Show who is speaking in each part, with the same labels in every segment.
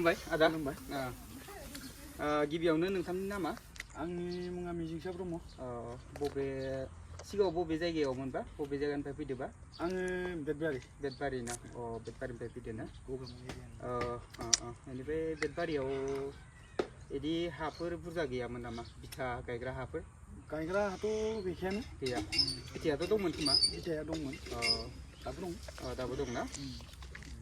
Speaker 1: खुलुमबाय आदा
Speaker 2: खुलुमबाय
Speaker 1: गिबियावनो नोंथांनि नामा
Speaker 2: आंनि मुङा मिजिंसा ब्रह्म
Speaker 1: बबे सिगाङाव बबे जायगायावमोनबा बबे जायगानिफ्राय फैदोबा
Speaker 2: आङो
Speaker 1: बेदबारि ना बेदबारिनिफ्राय फैदो ना बेनिफ्राय बेदबारियाव बिदि हाफोर बुरजा गैयामोन नामा बिथा गायग्रा हाफोर
Speaker 2: गायग्रा हाथ' गैखायानो
Speaker 1: गैया बिथायाथ' दंमोन खोमा
Speaker 2: बिथाया दंमोन दाबो दं
Speaker 1: दाबो दंना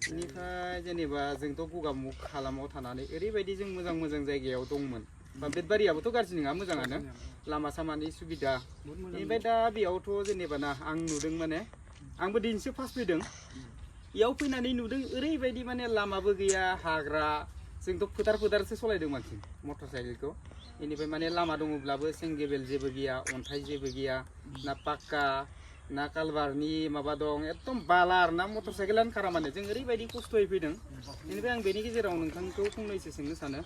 Speaker 1: बेनिफ्राय जेनेबा जोंथ' गगामुग हालामाव थानानै ओरैबायदि जों मोजां मोजां जायगायाव दंमोन बा बेदबारियाबोथ' गाज्रि नङा मोजाङानो लामा सामानि सुबिदा बेनिफ्राय दा बेयावथ' जेनेबा ना आं नुदों माने आंबो दिनैसो फार्स्ट फैदों बेयाव फैनानै नुदों ओरैबायदि माने लामाबो गैया हाग्रा जोंथ' फोथारसो सलायदों बांसिन मटर साइकेलखौ बेनिफ्राय माने लामा दङब्लाबो सेंगेबेल जेबो गैया अन्थाइ जेबो गैया ना पाक्का ना कालभारनि माबा दं एकदम बाला आरो ना मटर साइकेलानो खारा माने जों ओरैबायदि खस्थ'यै फैदों बेनिफ्राय आं बेनि गेजेराव नोंथांखौ फंनैसो सोंनो सानो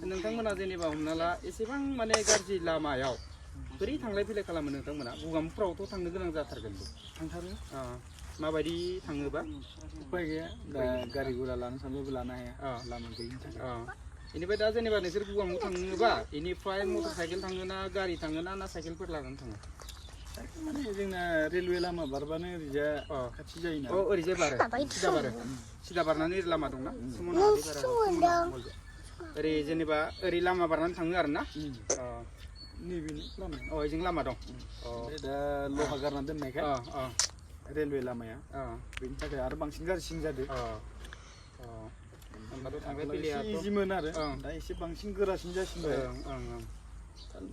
Speaker 1: नोंथांमोना जेनेबा हमना ला एसेबां माने गाज्रि लामायाव बोरै थांलाय फैलाय खालामो नोंथांमोना गगामुगफ्रावथ' थांनो गोनां जाथारगोन
Speaker 2: थांथारो
Speaker 1: माबायदि थाङोबा
Speaker 2: उपाय गैया दा गारि गुरा लानो सानबाबो लानो हाया लामा गैयिनि थाखाय
Speaker 1: बेनिफ्राय दा जेनेबा नोंसोर गगामुग थाङोबा बेनिफ्राय मटर साइकेल थाङो ना गारि थाङो ना साइकेलफोर लानानै थाङो
Speaker 2: माने जोंना रेलवे लामा बारबानो ओरैजा खाथि जायो ना
Speaker 1: ओरैजाय बारो सिदा बारनानै ओरै लामा दंना ओरै जेनेबा ओरै लामा बारनानै थाङो आरो ना
Speaker 2: नैबेनि लामा
Speaker 1: ओजों लामा दं
Speaker 2: दा लहा गारना दोननायखाय रेलवे लामाया बेनि थाखाय आरो बांसिन गाज्रिसिन जादों
Speaker 1: होनबाथ' थांलाय फैलाया
Speaker 2: इजिमोन आरो दा एसे बांसिन गोरासिन जासिनबाय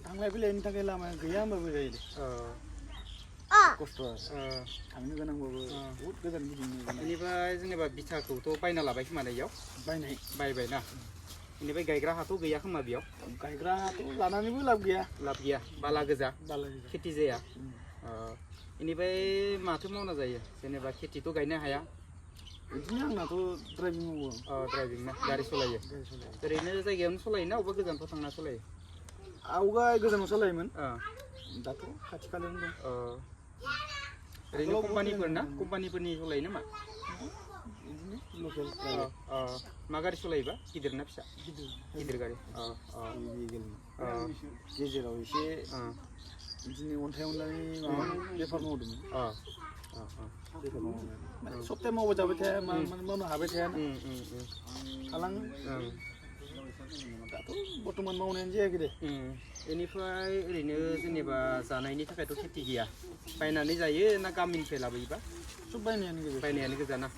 Speaker 2: थांलाय फैलायनि थाखाय लामा गैया होनबाबो जायो खस्थ' थांनो गोनांबाबो बहुद गोजान गिदिंनो गोनां
Speaker 1: बेनिफ्राय जेनेबा बिथाखौथ' बायना लाबाय खोमा इयाव बायबाय ना बेनिफ्राय गायग्रा हाथ' गैया खोमा बेयाव
Speaker 2: गायग्रा हाथ' लानानैबो लाब गैया
Speaker 1: बाला गोजा खेथि जाया बेनिफ्राय माथो मावना जायो जेनेबा खेथिथ' गायनो हाया
Speaker 2: बिदिनो आंनाथ' ड्राइभिं मावो
Speaker 1: ड्राइभिं ना गारि सलायो ओरैनो जायगायावनो सलायो ना अबेबा गोजानफ्राव थांना सलायो
Speaker 2: आवगाय गोजानाव सालायोमोन दाथ' खाथि खालायावनो दं
Speaker 1: ओरैनो कम्पानिफोरनि सलायो नामा
Speaker 2: बिदिनो लकेल
Speaker 1: मा गारि सलायोबा गिदिर ना फिसा गिदिर गारि
Speaker 2: गेजेराव एसे बिदिनो अन्थाइ अनलानि बेफार मावदोंमोन सप्ताह मावबाय जाबाय थाया मावनो हाबाय थाया थालाङो दाथ' बर्थमान मावनायानो जायाखै दे
Speaker 1: बेनिफ्राय ओरैनो जेनेबा जानायनि थाखायथ' खेथि गैया बायनानै जायो ना गामिनिफ्राय लाबोयोबा
Speaker 2: सब बायनायानो गोजा
Speaker 1: ना